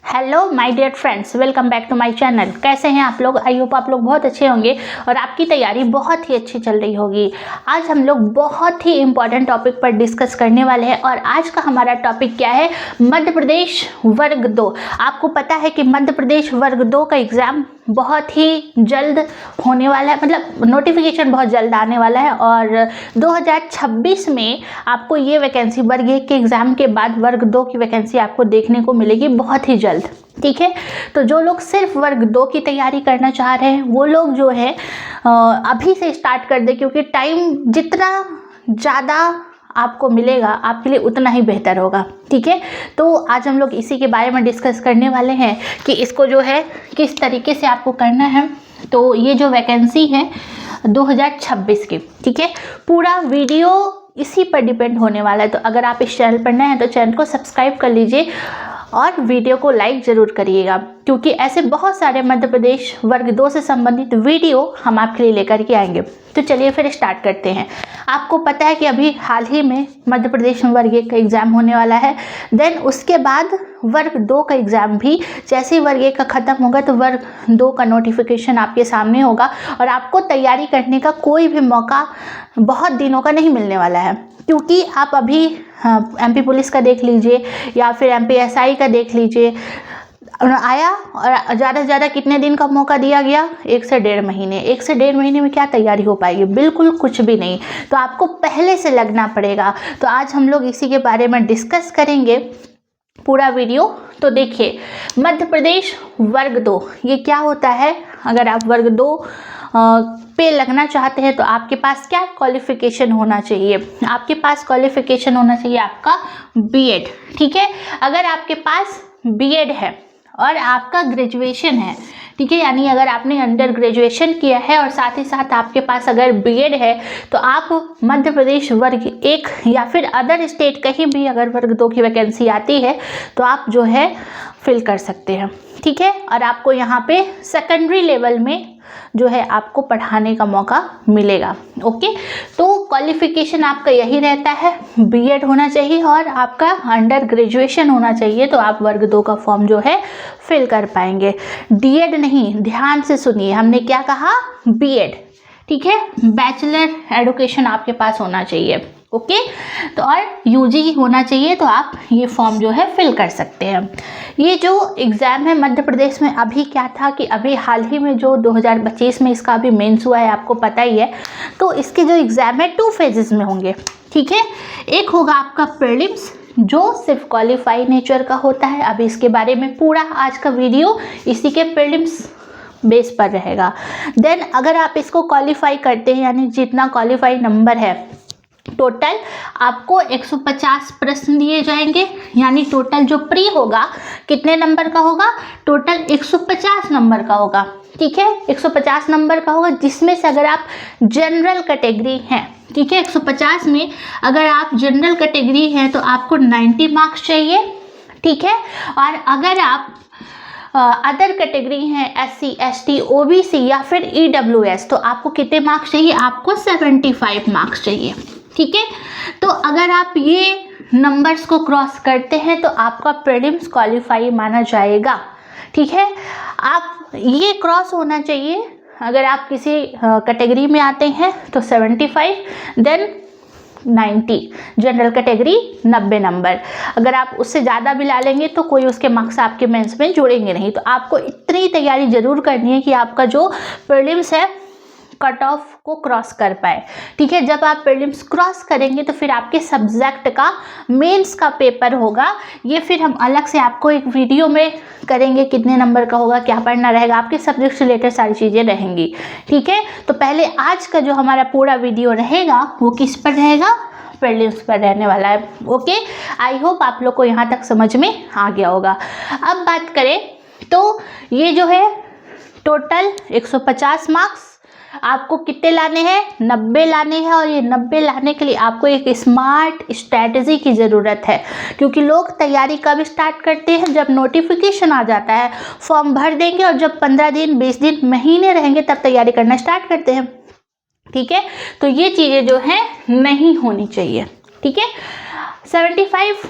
Hello my dear friends, welcome back to my channel. कैसे हैं आप लोग? आई होप आप लोग बहुत अच्छे होंगे और आपकी तैयारी बहुत ही अच्छी चल रही होगी। आज हम लोग बहुत ही इम्पॉर्टेंट टॉपिक पर डिस्कस करने वाले हैं और आज का हमारा टॉपिक क्या है? मध्य प्रदेश वर्ग 2। आपको पता है कि मध्य प्रदेश वर्ग 2 का एग्ज़ाम बहुत ही जल्द होने वाला है, मतलब नोटिफिकेशन बहुत जल्द आने वाला है और 2026 में आपको ये वैकेंसी वर्ग 1 के एग्ज़ाम के बाद वर्ग 2 की वैकेंसी आपको देखने को मिलेगी बहुत ही जल्द। ठीक है, तो जो लोग सिर्फ वर्ग 2 की तैयारी करना चाह रहे हैं वो लोग जो है अभी से स्टार्ट कर दे, क्योंकि टाइम जितना ज़्यादा आपको मिलेगा आपके लिए उतना ही बेहतर होगा। ठीक है, तो आज हम लोग इसी के बारे में डिस्कस करने वाले हैं कि इसको जो है किस तरीके से आपको करना है। तो ये जो वैकेंसी है 2026 की, ठीक है, पूरा वीडियो इसी पर डिपेंड होने वाला है। तो अगर आप इस चैनल पर नए हैं तो चैनल को सब्सक्राइब कर लीजिए और वीडियो को लाइक ज़रूर करिएगा, क्योंकि ऐसे बहुत सारे मध्य प्रदेश वर्ग 2 से संबंधित वीडियो हम आपके लिए लेकर के आएंगे। तो चलिए फिर स्टार्ट करते हैं। आपको पता है कि अभी हाल ही में मध्य प्रदेश में वर्ग 1 का एग्ज़ाम होने वाला है। देन उसके बाद वर्ग 2 का एग्ज़ाम भी जैसे ही वर्ग 1 का ख़त्म होगा तो वर्ग 2 का नोटिफिकेशन आपके सामने होगा और आपको तैयारी करने का कोई भी मौका बहुत दिनों का नहीं मिलने वाला है, क्योंकि आप अभी एमपी पुलिस का देख लीजिए या फिर एमपी एसआई का देख लीजिए, आया और ज़्यादा से ज़्यादा कितने दिन का मौका दिया गया? 1 से 1.5 महीने। 1 से 1.5 महीने में क्या तैयारी हो पाएगी? बिल्कुल कुछ भी नहीं। तो आपको पहले से लगना पड़ेगा। तो आज हम लोग इसी के बारे में डिस्कस करेंगे पूरा वीडियो। तो देखिए, मध्य प्रदेश वर्ग 2 ये क्या होता है? अगर आप वर्ग 2 पे लगना चाहते हैं तो आपके पास क्या क्वालिफिकेशन होना चाहिए? आपके पास क्वालिफिकेशन होना चाहिए आपका बीएड। ठीक है, अगर आपके पास बीएड है और आपका ग्रेजुएशन है, ठीक है, यानी अगर आपने अंडर ग्रेजुएशन किया है और साथ ही साथ आपके पास अगर बीएड है तो आप मध्य प्रदेश वर्ग 1 या फिर अदर स्टेट कहीं भी अगर वर्ग 2 की वैकेंसी आती है तो आप जो है फिल कर सकते हैं। ठीक है, और आपको यहाँ पे सेकेंडरी लेवल में जो है आपको पढ़ाने का मौका मिलेगा। ओके, तो क्वालिफिकेशन आपका यही रहता है, बीएड होना चाहिए और आपका अंडर ग्रेजुएशन होना चाहिए, तो आप वर्ग 2 का फॉर्म जो है फिल कर पाएंगे। डीएड नहीं, ध्यान से सुनिए, हमने क्या कहा? बीएड। ठीक है, बैचलर एजुकेशन आपके पास होना चाहिए। ओके, तो और यूजी होना चाहिए, तो आप ये फॉर्म जो है फिल कर सकते हैं। ये जो एग्ज़ाम है मध्य प्रदेश में, अभी क्या था कि अभी हाल ही में जो 2025 में इसका अभी मेंस हुआ है, आपको पता ही है। तो इसके जो एग्ज़ाम है 2 फेजेस में होंगे। ठीक है, एक होगा आपका प्रीलिम्स जो सिर्फ क्वालिफाई नेचर का होता है। अभी इसके बारे में पूरा आज का वीडियो इसी के प्रीलिम्स बेस पर रहेगा। देन अगर आप इसको क्वालिफाई करते हैं, यानी जितना क्वालिफाई नंबर है, टोटल आपको 150 प्रश्न दिए जाएंगे, यानी टोटल जो प्री होगा कितने नंबर का होगा? टोटल 150 नंबर का होगा। ठीक है, 150 नंबर का होगा, जिसमें से अगर आप जनरल कैटेगरी हैं, ठीक है, 150 में अगर आप जनरल कैटेगरी हैं तो आपको 90 मार्क्स चाहिए। ठीक है, और अगर आप अदर कैटेगरी हैं, एससी, एसटी, ओबीसी या फिर ईडब्ल्यूएस, तो आपको कितने मार्क्स चाहिए? आपको 75 मार्क्स चाहिए। ठीक है, तो अगर आप ये नंबर्स को क्रॉस करते हैं तो आपका प्रीलिम्स क्वालिफाई माना जाएगा। ठीक है, आप ये क्रॉस होना चाहिए। अगर आप किसी कैटेगरी में आते हैं तो 75, देन 90, जनरल कैटेगरी 90 नंबर। अगर आप उससे ज़्यादा भी ला लेंगे तो कोई उसके मार्क्स आपके मेंस में जोड़ेंगे नहीं। तो आपको इतनी तैयारी ज़रूर करनी है कि आपका जो प्रीलिम्स है कट ऑफ को क्रॉस कर पाए। ठीक है, जब आप प्रीलिम्स क्रॉस करेंगे तो फिर आपके सब्जेक्ट का मेंस का पेपर होगा। ये फिर हम अलग से आपको एक वीडियो में करेंगे, कितने नंबर का होगा, क्या पढ़ना रहेगा, आपके सब्जेक्ट से रिलेटेड सारी चीज़ें रहेंगी। ठीक है, तो पहले आज का जो हमारा पूरा वीडियो रहेगा वो किस पर रहेगा? प्रीलिम्स पर रहने वाला है। ओके, आई होप आप लोग को यहाँ तक समझ में आ गया होगा। अब बात करें तो ये जो है टोटल 150 मार्क्स आपको कितने लाने हैं? 90 लाने हैं। और ये 90 लाने के लिए आपको एक स्मार्ट स्ट्रैटेजी की ज़रूरत है, क्योंकि लोग तैयारी कब स्टार्ट करते हैं? जब नोटिफिकेशन आ जाता है, फॉर्म भर देंगे और जब 15 दिन, 20 दिन, महीने रहेंगे तब तैयारी करना स्टार्ट करते हैं। ठीक है, तो ये चीज़ें जो हैं नहीं होनी चाहिए। ठीक है, 75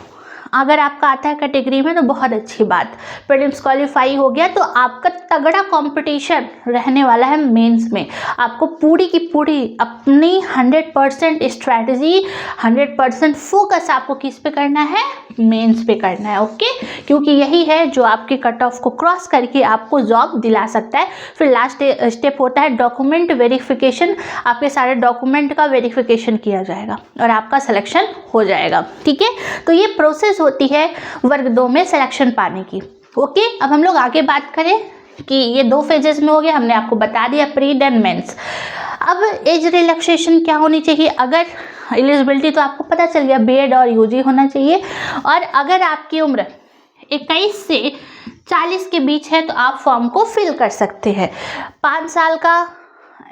अगर आपका आता है कैटेगरी में तो बहुत अच्छी बात, प्रीलिम्स क्वालिफाई हो गया तो आपका तगड़ा कंपटीशन रहने वाला है मेंस में। आपको पूरी की पूरी अपनी 100% स्ट्रैटेजी, 100% फोकस आपको किस पे करना है, मेंस पे करना है। ओके, क्योंकि यही है जो आपके कट ऑफ को क्रॉस करके आपको जॉब दिला सकता है। फिर लास्ट स्टेप होता है डॉक्यूमेंट वेरिफिकेशन। आपके सारे डॉक्यूमेंट का वेरिफिकेशन किया जाएगा और आपका सिलेक्शन हो जाएगा। ठीक है, तो ये प्रोसेस होती है वर्ग 2 में सिलेक्शन पाने की। ओके, अब हम लोग आगे बात करें कि ये 2 फेजेस में हो गया, हमने आपको बता दिया प्री देन मेंस। अब एज रिलैक्सेशन क्या होनी चाहिए, अगर एलिजिबिलिटी तो आपको पता चल गया, बीएड और यूजी होना चाहिए। और अगर आपकी उम्र 21 से 40 के बीच है तो आप फॉर्म को फिल कर सकते हैं। 5 साल का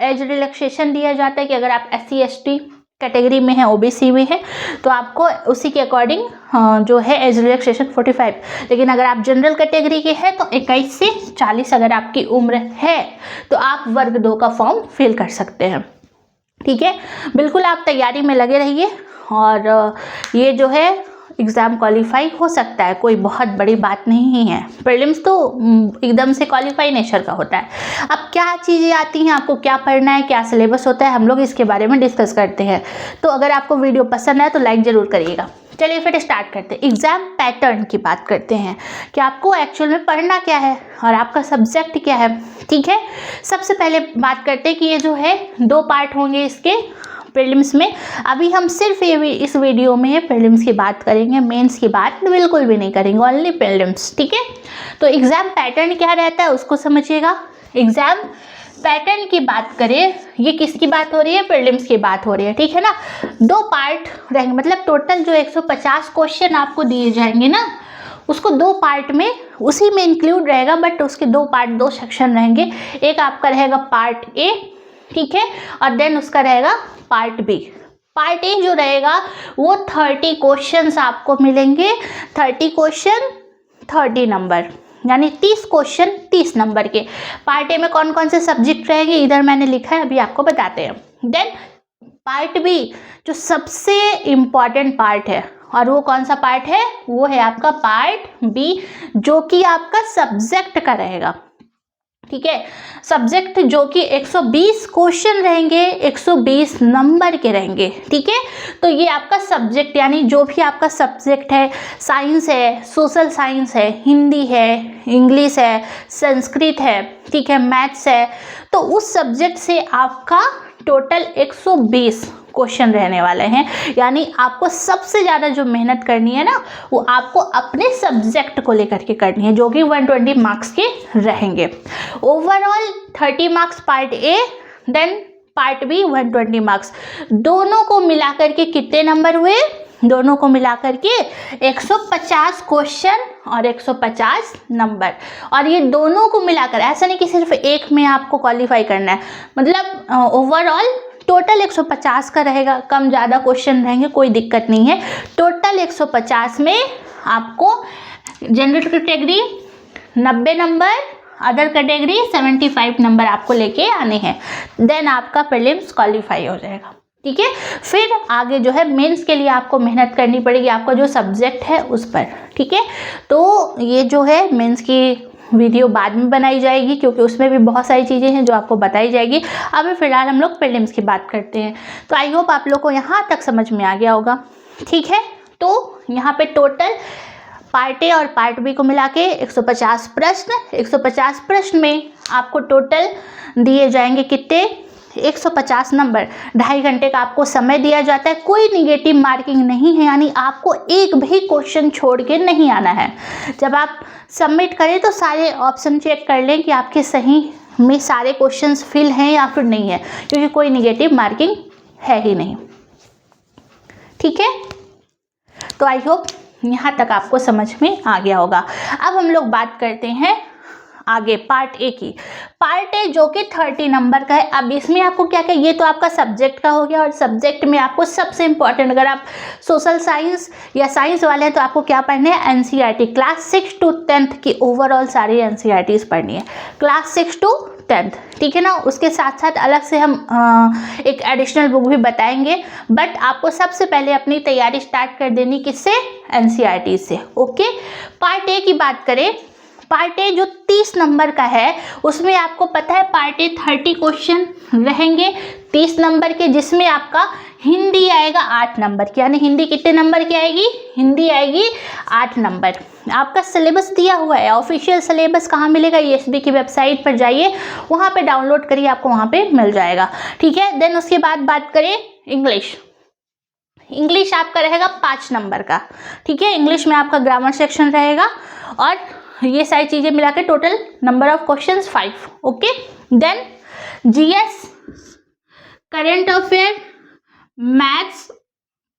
एज रिलैक्सेशन दिया जाता है कि अगर आप SC ST कैटेगरी में है, OBC में है, तो आपको उसी के अकॉर्डिंग जो है एज रिलैक्सेशन 45। लेकिन अगर आप जनरल कैटेगरी के हैं तो 21 से 40 अगर आपकी उम्र है तो आप वर्ग 2 का फॉर्म फिल कर सकते हैं। ठीक है, बिल्कुल आप तैयारी में लगे रहिए और ये जो है एग्ज़ाम क्वालिफाई हो सकता है, कोई बहुत बड़ी बात नहीं है। प्रीलिम्स तो एकदम से क्वालिफाई नेचर का होता है। अब क्या चीज़ें आती हैं, आपको क्या पढ़ना है, क्या सिलेबस होता है, हम लोग इसके बारे में डिस्कस करते हैं। तो अगर आपको वीडियो पसंद आए तो लाइक ज़रूर करिएगा। चलिए फिर स्टार्ट करते हैं। एग्ज़ाम पैटर्न की बात करते हैं कि आपको एक्चुअल में पढ़ना क्या है और आपका सब्जेक्ट क्या है। ठीक है, सबसे पहले बात करते हैं कि ये जो है 2 पार्ट होंगे इसके प्रीलिम्स में। अभी हम सिर्फ ये इस वीडियो में प्रीलिम्स की बात करेंगे, मेंस की बात बिल्कुल भी नहीं करेंगे, ओनली प्रीलिम्स। ठीक है, तो एग्ज़ाम पैटर्न क्या रहता है उसको समझिएगा। एग्ज़ाम पैटर्न की बात करें, ये किसकी बात हो रही है, प्रीलिम्स की बात हो रही है। ठीक है ना, 2 पार्ट रहेंगे, मतलब टोटल जो 150 क्वेश्चन आपको दिए जाएंगे ना, उसको 2 पार्ट में उसी में इंक्लूड रहेगा, बट उसके 2 पार्ट 2 सेक्शन रहेंगे। एक आपका रहेगा पार्ट ए, ठीक है, और देन उसका रहेगा पार्ट बी। पार्ट ए जो रहेगा वो 30 क्वेश्चंस आपको मिलेंगे। 30 क्वेश्चन 30 नंबर, यानी 30 क्वेश्चन 30 नंबर के। पार्ट ए में कौन कौन से सब्जेक्ट रहेंगे इधर मैंने लिखा है, अभी आपको बताते हैं। देन पार्ट बी जो सबसे इम्पॉर्टेंट पार्ट है, और वो कौन सा पार्ट है, वो है आपका पार्ट बी, जो कि आपका सब्जेक्ट का रहेगा। ठीक है, सब्जेक्ट जो कि 120 क्वेश्चन रहेंगे, 120 नंबर के रहेंगे। ठीक है, तो ये आपका सब्जेक्ट, यानी जो भी आपका सब्जेक्ट है, साइंस है, सोशल साइंस है, हिंदी है, इंग्लिश है, संस्कृत है, ठीक है, मैथ्स है, तो उस सब्जेक्ट से आपका टोटल 120 क्वेश्चन रहने वाले हैं। यानी आपको सबसे ज़्यादा जो मेहनत करनी है ना, वो आपको अपने सब्जेक्ट को लेकर के करनी है, जो कि 120 मार्क्स के रहेंगे। Overall 30 marks part A, then part B 120 marks. दोनों को मिलाकर के कितने नंबर हुए, दोनों को मिलाकर के 150 क्वेश्चन और 150 नंबर। और ये दोनों को मिलाकर, ऐसा नहीं कि सिर्फ एक में आपको क्वालिफाई करना है, मतलब ओवरऑल टोटल 150 का रहेगा, कम ज़्यादा क्वेश्चन रहेंगे, कोई दिक्कत नहीं है। टोटल 150 में आपको general category 90 number, other category 75 number आपको लेके आने हैं। देन आपका प्रीलिम्स क्वालिफाई हो जाएगा। ठीक है, फिर आगे जो है मेंस के लिए आपको मेहनत करनी पड़ेगी, आपका जो सब्जेक्ट है उस पर। ठीक है, तो ये जो है मेंस की वीडियो बाद में बनाई जाएगी, क्योंकि उसमें भी बहुत सारी चीज़ें हैं जो आपको बताई जाएगी। अभी फ़िलहाल हम लोग प्रीलिम्स की बात करते हैं। तो आई होप आप लोग को यहाँ तक समझ में आ गया होगा। ठीक है, तो यहाँ पे टोटल पार्ट ए और पार्ट बी को मिला के 150 प्रश्न, 150 प्रश्न में आपको टोटल दिए जाएंगे कितने, 150 नंबर। 2.5 घंटे का आपको समय दिया जाता है। कोई निगेटिव मार्किंग नहीं है, यानी आपको एक भी क्वेश्चन छोड़ के नहीं आना है। जब आप सबमिट करें तो सारे ऑप्शन चेक कर लें कि आपके सही में सारे क्वेश्चंस फिल हैं या फिर नहीं है, क्योंकि कोई निगेटिव मार्किंग है ही नहीं। ठीक है, तो आई होप यहाँ तक आपको समझ में आ गया होगा। अब हम लोग बात करते हैं आगे पार्ट ए की। पार्ट ए जो कि 30 नंबर का है। अब इसमें आपको क्या क्या, ये तो आपका सब्जेक्ट का हो गया, और सब्जेक्ट में आपको सबसे इंपॉर्टेंट, अगर आप सोशल साइंस या साइंस वाले हैं तो आपको क्या पढ़ना है, एनसीईआरटी क्लास 6 to 10th की ओवरऑल सारी एनसीईआरटीज पढ़नी है। क्लास 6 to 10th, ठीक है ना। उसके साथ साथ अलग से हम एक एडिशनल बुक भी बताएंगे, बट आपको सबसे पहले अपनी तैयारी स्टार्ट कर देनी किससे, एनसीईआरटी से। ओके, पार्ट ए की बात करें, पार्ट ए जो 30 नंबर का है उसमें आपको पता है पार्ट ए 30 क्वेश्चन रहेंगे 30 नंबर के, जिसमें आपका हिंदी आएगा 8 नंबर की, यानी हिंदी कितने नंबर की आएगी, हिंदी आएगी 8 नंबर। आपका सिलेबस दिया हुआ है, ऑफिशियल सिलेबस कहाँ मिलेगा, ईएसबी की वेबसाइट पर जाइए, वहाँ पे डाउनलोड करिए, आपको वहाँ पे मिल जाएगा, ठीक है। देन उसके बाद बात करें इंग्लिश, इंग्लिश आपका रहेगा 5 नंबर का, ठीक है। इंग्लिश में आपका ग्रामर सेक्शन रहेगा और ये सारी चीज़ें मिला के total number of questions 5। Okay, then GS, current affair, maths,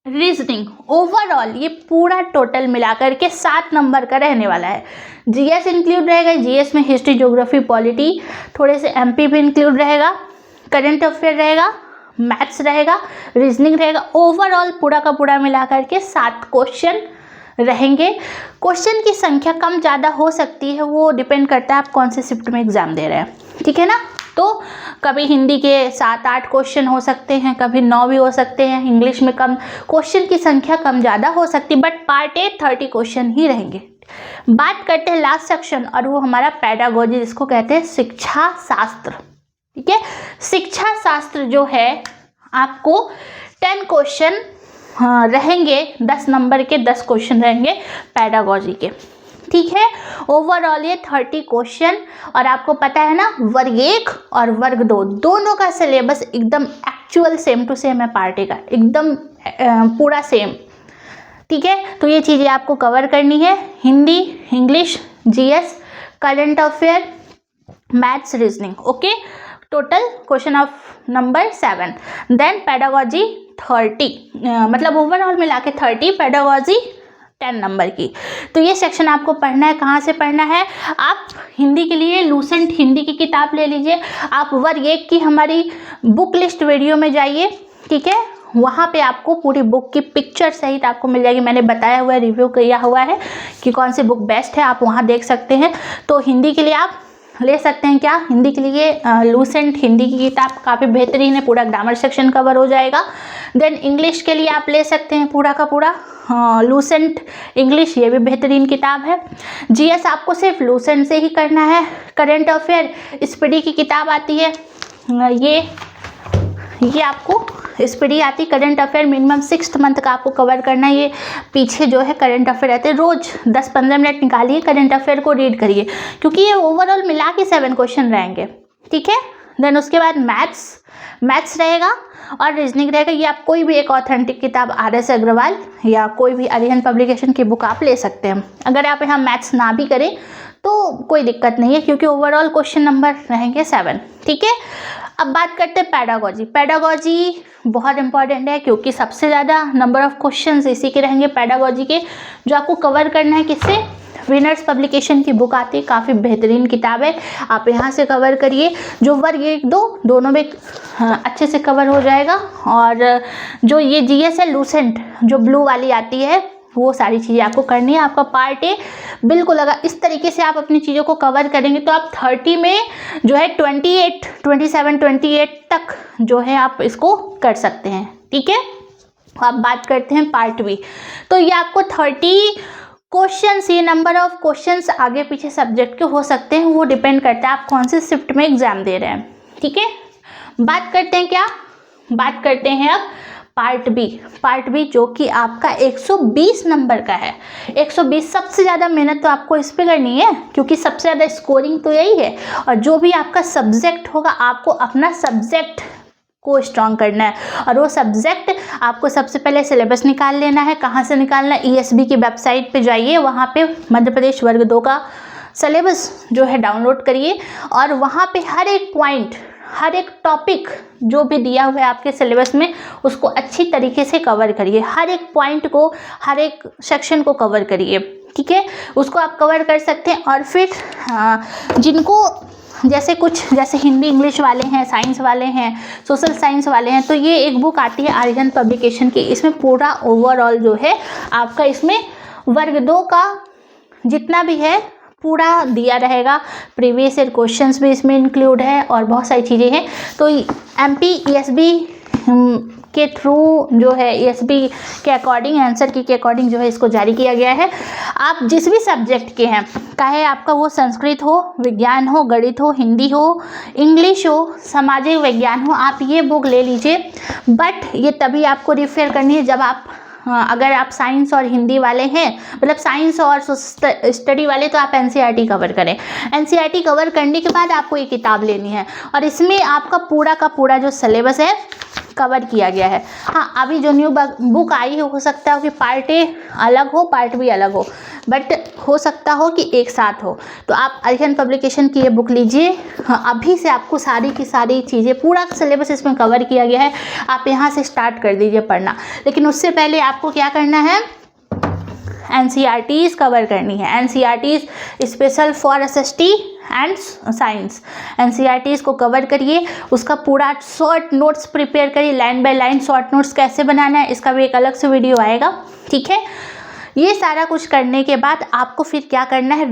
reasoning, overall ये पूरा टोटल मिलाकर के 7 नंबर का रहने वाला है। जीएस इंक्लूड रहेगा, जीएस में हिस्ट्री, ज्योग्राफी, पॉलिटी, थोड़े से एमपी भी इंक्लूड रहेगा, करंट अफेयर रहेगा, मैथ्स रहेगा, रीजनिंग रहेगा, ओवरऑल पूरा का पूरा मिलाकर के 7 क्वेश्चन रहेंगे। क्वेश्चन की संख्या कम ज़्यादा हो सकती है, वो डिपेंड करता है आप कौन से शिफ्ट में एग्जाम दे रहे हैं, ठीक है ना। तो कभी हिंदी के 7-8 क्वेश्चन हो सकते हैं, कभी 9 भी हो सकते हैं, इंग्लिश में कम क्वेश्चन की संख्या कम ज़्यादा हो सकती है, बट पार्ट ए 30 क्वेश्चन ही रहेंगे। बात करते हैं लास्ट सेक्शन, और वो हमारा पेडागोजी, जिसको कहते हैं शिक्षा शास्त्र, ठीक है। शिक्षा शास्त्र जो है आपको 10 क्वेश्चन रहेंगे, 10 नंबर के 10 क्वेश्चन रहेंगे पेडागोजी के, ठीक है। ओवरऑल ये 30 क्वेश्चन, और आपको पता है ना वर्ग 1 और वर्ग 2 दोनों का सिलेबस एकदम एक्चुअल सेम टू सेम है, पार्ट ए का एकदम पूरा सेम, ठीक है। तो ये चीज़ें आपको कवर करनी है, Hindi, English, GS, current affair, maths, reasoning. Okay, total question of number 7। Then pedagogy 30, मतलब ओवरऑल मिला के 30, पेडागोजी 10 नंबर की। तो ये सेक्शन आपको पढ़ना है, कहाँ से पढ़ना है, आप हिंदी के लिए लूसेंट हिंदी की किताब ले लीजिए, आप वर्ग 1 की हमारी बुक लिस्ट वीडियो में जाइए, ठीक है। वहाँ पे आपको पूरी बुक की पिक्चर सहित आपको मिल जाएगी, मैंने बताया हुआ है, रिव्यू किया हुआ है कि कौन सी बुक बेस्ट है, आप वहाँ देख सकते हैं। तो हिंदी के लिए आप ले सकते हैं क्या, हिंदी के लिए लूसेंट हिंदी की किताब काफ़ी बेहतरीन है, पूरा ग्रामर सेक्शन कवर हो जाएगा। देन इंग्लिश के लिए आप ले सकते हैं पूरा का पूरा लूसेंट इंग्लिश, ये भी बेहतरीन किताब है। जीएस आपको सिर्फ लूसेंट से ही करना है। करंट अफेयर स्पीडी की किताब आती है, ये आपको स्पीडी आती, current affair minimum 6th month का आपको कवर करना है। ये पीछे जो है करंट अफेयर रहते हैं, रोज 10-15 मिनट निकालिए, करंट अफेयर को रीड करिए, क्योंकि ये ओवरऑल मिला के 7 क्वेश्चन रहेंगे, ठीक है। देन उसके बाद मैथ्स रहेगा और रीजनिंग रहेगा। ये आप कोई भी एक ऑथेंटिक किताब RS अग्रवाल या कोई भी अरिहंत पब्लिकेशन की बुक आप ले सकते हैं। अगर आप यहाँ मैथ्स ना भी करें तो कोई दिक्कत नहीं है, क्योंकि ओवरऑल क्वेश्चन नंबर रहेंगे 7, ठीक है। अब बात करते हैं पेडागोजी। पेडागोजी बहुत इंपॉर्टेंट है, क्योंकि सबसे ज़्यादा नंबर ऑफ क्वेश्चंस इसी के रहेंगे पेडागोजी के, जो आपको कवर करना है किससे, विनर्स पब्लिकेशन की बुक आती है, काफ़ी बेहतरीन किताब है, आप यहाँ से कवर करिए। जो वर्ग 1-2 दोनों में अच्छे से कवर हो जाएगा। और जो ये जीएस है लूसेंट, जो ब्लू वाली आती है, वो सारी चीज़ें आपको करनी है। आपका पार्ट ए बिल्कुल, अगर इस तरीके से आप अपनी चीज़ों को कवर करेंगे तो आप 30 में जो है 27-28 तक जो है आप इसको कर सकते हैं, ठीक है। अब बात करते हैं पार्ट बी। तो ये आपको 30 क्वेश्चंस, ये नंबर ऑफ क्वेश्चंस आगे पीछे सब्जेक्ट के हो सकते हैं, वो डिपेंड करता है आप कौन से शिफ्ट में एग्जाम दे रहे हैं, ठीक है। बात करते हैं बात करते हैं अब पार्ट बी जो कि आपका 120 नंबर का है। 120, सबसे ज़्यादा मेहनत तो आपको इस पे करनी है, क्योंकि सबसे ज़्यादा स्कोरिंग तो यही है। और जो भी आपका सब्जेक्ट होगा, आपको अपना सब्जेक्ट को स्ट्रॉन्ग करना है, और वो सब्जेक्ट आपको सबसे पहले सिलेबस निकाल लेना है। कहाँ से निकालना है, ईएसबी की वेबसाइट पे जाइए, वहाँ पे मध्य प्रदेश वर्ग 2 का सिलेबस जो है डाउनलोड करिए, और वहाँ पे हर एक पॉइंट, हर एक टॉपिक जो भी दिया हुआ है आपके सिलेबस में, उसको अच्छी तरीके से कवर करिए। हर एक पॉइंट को, हर एक सेक्शन को कवर करिए, ठीक है। उसको आप कवर कर सकते हैं। और फिर जिनको जैसे हिंदी इंग्लिश वाले हैं, साइंस वाले हैं, सोशल साइंस वाले हैं, तो ये एक बुक आती है अरिहंत पब्लिकेशन की। इसमें पूरा ओवरऑल जो है आपका, इसमें वर्ग 2 का जितना भी है पूरा दिया रहेगा, प्रीवियस ईयर क्वेश्चंस भी इसमें इंक्लूड है और बहुत सारी चीज़ें हैं। तो एमपी ईएसबी के थ्रू जो है ईएसबी के अकॉर्डिंग, आंसर की के अकॉर्डिंग जो है इसको जारी किया गया है। आप जिस भी सब्जेक्ट के हैं, चाहे आपका वो संस्कृत हो, विज्ञान हो, गणित हो, हिंदी हो, इंग्लिश हो, सामाजिक विज्ञान हो, आप ये बुक ले लीजिए। बट ये तभी आपको रेफर करनी है जब आप अगर आप साइंस और हिंदी वाले हैं, मतलब साइंस और स्टडी वाले, तो आप एनसीईआरटी कवर करें। एनसीईआरटी कवर करने के बाद आपको ये किताब लेनी है और इसमें आपका पूरा का पूरा जो सिलेबस है कवर किया गया है। हाँ, अभी जो न्यू बुक आई हो सकता है कि पार्ट ए अलग हो, पार्ट बी अलग हो, बट हो सकता हो कि एक साथ हो। तो आप अरिहंत पब्लिकेशन की ये बुक लीजिए। हाँ, अभी से आपको सारी की सारी चीज़ें, पूरा सिलेबस इसमें कवर किया गया है। आप यहाँ से स्टार्ट कर दीजिए पढ़ना। लेकिन उससे पहले आपको क्या करना है, एनसीईआरटीज़ कवर करनी है। NCERTs special for SST and science, NCERTs को कवर करिए। उसका पूरा शॉर्ट नोट्स प्रिपेयर करिए, line by line short notes कैसे बनाना है, इसका भी एक अलग से वीडियो आएगा। ठीक है, ये सारा कुछ करने के बाद आपको फिर क्या करना है,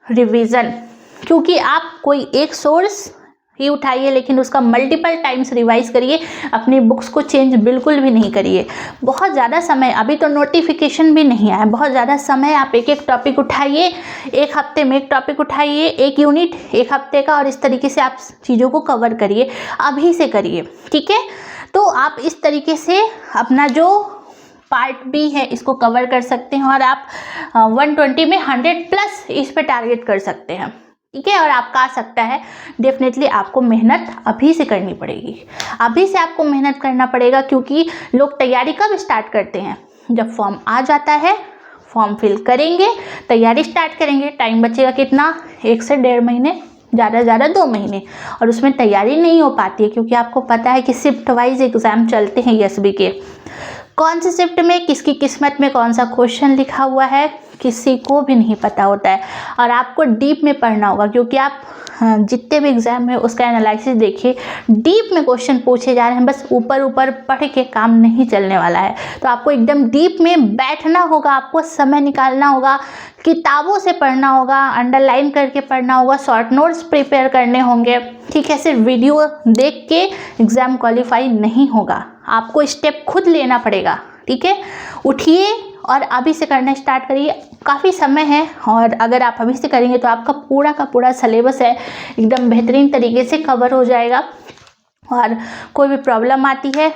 रिवीजन। क्योंकि आप कोई एक सोर्स ही उठाइए लेकिन उसका मल्टीपल टाइम्स रिवाइज करिए। अपनी बुक्स को चेंज बिल्कुल भी नहीं करिए। बहुत ज़्यादा समय, अभी तो नोटिफिकेशन भी नहीं आया, बहुत ज़्यादा समय आप एक एक टॉपिक उठाइए, एक हफ्ते में एक टॉपिक उठाइए, एक यूनिट एक हफ्ते का, और इस तरीके से आप चीज़ों को कवर करिए, अभी से करिए। ठीक है, तो आप इस तरीके से अपना जो पार्ट बी है इसको कवर कर सकते हैं और आप 120 में 100+ इस पे टारगेट कर सकते हैं। ठीक है, और आपका आ सकता है। डेफिनेटली आपको मेहनत अभी से करनी पड़ेगी, अभी से आपको मेहनत करना पड़ेगा। क्योंकि लोग तैयारी कब स्टार्ट करते हैं, जब फॉर्म आ जाता है, फॉर्म फिल करेंगे, तैयारी स्टार्ट करेंगे। टाइम बचेगा कितना, 1 से 1.5 महीने, ज़्यादा से ज़्यादा 2 महीने, और उसमें तैयारी नहीं हो पाती है। क्योंकि आपको पता है कि शिफ्ट वाइज एग्ज़ाम चलते हैं ईएसबी के। कौन सी शिफ्ट में किसकी किस्मत में कौन सा क्वेश्चन लिखा हुआ है किसी को भी नहीं पता होता है। और आपको डीप में पढ़ना होगा, क्योंकि आप जितने भी एग्जाम में उसका एनालिसिस देखिए, डीप में क्वेश्चन पूछे जा रहे हैं। बस ऊपर ऊपर पढ़ के काम नहीं चलने वाला है। तो आपको एकदम डीप में बैठना होगा, आपको समय निकालना होगा, किताबों से पढ़ना होगा, अंडरलाइन करके पढ़ना होगा, शॉर्ट नोट्स प्रिपेयर करने होंगे। ठीक है, सिर्फ वीडियो देख के एग्ज़ाम क्वालिफाई नहीं होगा, आपको स्टेप खुद लेना पड़ेगा। ठीक है, उठिए और अभी से करना स्टार्ट करिए। काफ़ी समय है और अगर आप अभी से करेंगे तो आपका पूरा का पूरा सिलेबस है एकदम बेहतरीन तरीके से कवर हो जाएगा। और कोई भी प्रॉब्लम आती है,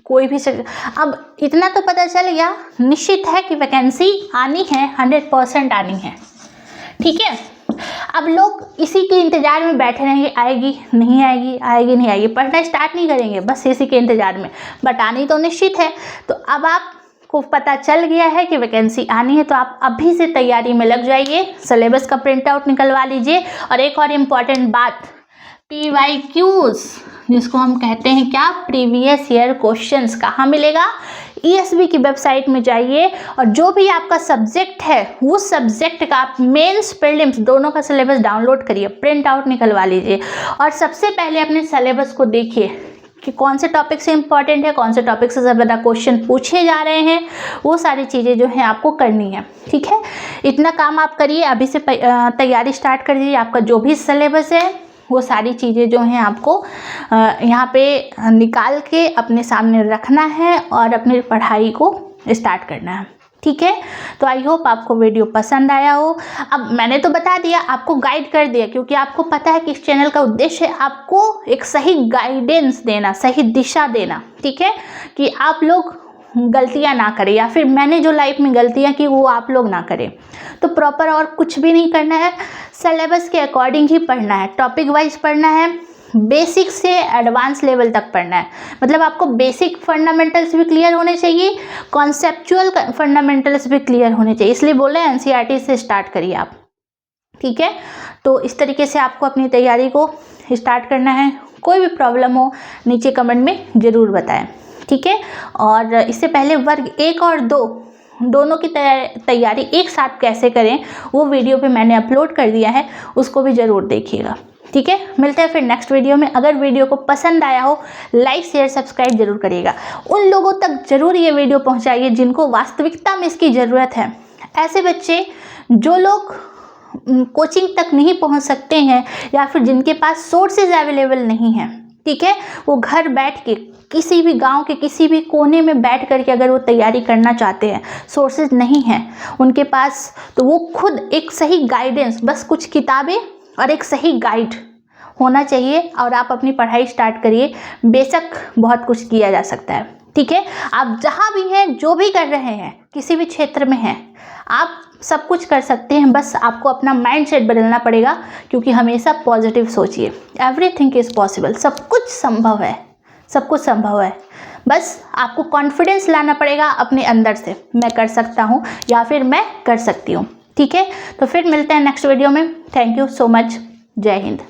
कोई भी अब इतना तो पता चल गया, निश्चित है कि वैकेंसी आनी है, 100% आनी है। ठीक है, अब लोग इसी के इंतज़ार में बैठे रहेंगे, आएगी नहीं आएगी, आएगी नहीं आएगी, पढ़ना स्टार्ट नहीं करेंगे, बस इसी के इंतज़ार में। बट आनी तो निश्चित है। तो अब आपको पता चल गया है कि वैकेंसी आनी है, तो आप अभी से तैयारी में लग जाइए। सिलेबस का प्रिंट आउट निकलवा लीजिए। और एक और इम्पॉर्टेंट बात, PYQs जिसको हम कहते हैं क्या, प्रीवियस ईयर क्वेश्चंस, कहाँ मिलेगा, ईएसबी की वेबसाइट में जाइए और जो भी आपका सब्जेक्ट है उस सब्जेक्ट का आप मेंस प्रीलिम्स दोनों का सिलेबस डाउनलोड करिए, प्रिंट आउट निकलवा लीजिए। और सबसे पहले अपने सिलेबस को देखिए कि कौन से टॉपिक से इम्पॉर्टेंट है, कौन से टॉपिक से ज़्यादा क्वेश्चन पूछे जा रहे हैं, वो सारी चीज़ें जो है आपको करनी है। ठीक है, इतना काम आप करिए, अभी से तैयारी स्टार्ट कर दीजिए। आपका जो भी सिलेबस है वो सारी चीज़ें जो हैं आपको यहाँ पे निकाल के अपने सामने रखना है और अपनी पढ़ाई को स्टार्ट करना है। ठीक है, तो आई होप आपको वीडियो पसंद आया हो। अब मैंने तो बता दिया, आपको गाइड कर दिया, क्योंकि आपको पता है कि इस चैनल का उद्देश्य है आपको एक सही गाइडेंस देना, सही दिशा देना। ठीक है, कि आप लोग गलतियां ना करें, या फिर मैंने जो लाइफ में गलतियां की वो आप लोग ना करें। तो प्रॉपर और कुछ भी नहीं करना है, सिलेबस के अकॉर्डिंग ही पढ़ना है, टॉपिक वाइज पढ़ना है, बेसिक से एडवांस लेवल तक पढ़ना है। मतलब आपको बेसिक फंडामेंटल्स भी क्लियर होने चाहिए, कॉन्सेप्चुअल फंडामेंटल्स भी क्लियर होने चाहिए। इसलिए बोले एनसीईआरटी से स्टार्ट करिए आप। ठीक है, तो इस तरीके से आपको अपनी तैयारी को स्टार्ट करना है। कोई भी प्रॉब्लम हो नीचे कमेंट में ज़रूर बताएं। ठीक है, और इससे पहले वर्ग 1 और 2 दोनों की तैयारी एक साथ कैसे करें वो वीडियो पे मैंने अपलोड कर दिया है, उसको भी ज़रूर देखिएगा। ठीक है, मिलते हैं फिर नेक्स्ट वीडियो में। अगर वीडियो को पसंद आया हो लाइक शेयर सब्सक्राइब जरूर करिएगा। उन लोगों तक जरूर ये वीडियो पहुंचाइए जिनको वास्तविकता में इसकी ज़रूरत है। ऐसे बच्चे जो लोग कोचिंग तक नहीं पहुंच सकते हैं या फिर जिनके पास सोर्सेज अवेलेबल नहीं हैं, ठीक है, वो घर बैठ के किसी भी गांव के किसी भी कोने में बैठ करके अगर वो तैयारी करना चाहते हैं, सोर्सेज नहीं हैं उनके पास, तो वो खुद एक सही गाइडेंस, बस कुछ किताबें और एक सही गाइड होना चाहिए और आप अपनी पढ़ाई स्टार्ट करिए। बेशक बहुत कुछ किया जा सकता है, ठीक है। आप जहाँ भी हैं, जो भी कर रहे हैं, किसी भी क्षेत्र में हैं, आप सब कुछ कर सकते हैं। बस आपको अपना माइंडसेट बदलना पड़ेगा, क्योंकि हमेशा पॉजिटिव सोचिए। एवरीथिंग इज़ पॉसिबल, सब कुछ संभव है, सब कुछ संभव है। बस आपको कॉन्फिडेंस लाना पड़ेगा अपने अंदर से, मैं कर सकता हूँ या फिर मैं कर सकती हूँ, ठीक है। तो फिर मिलते हैं नेक्स्ट वीडियो में। Thank you so much. जय हिंद।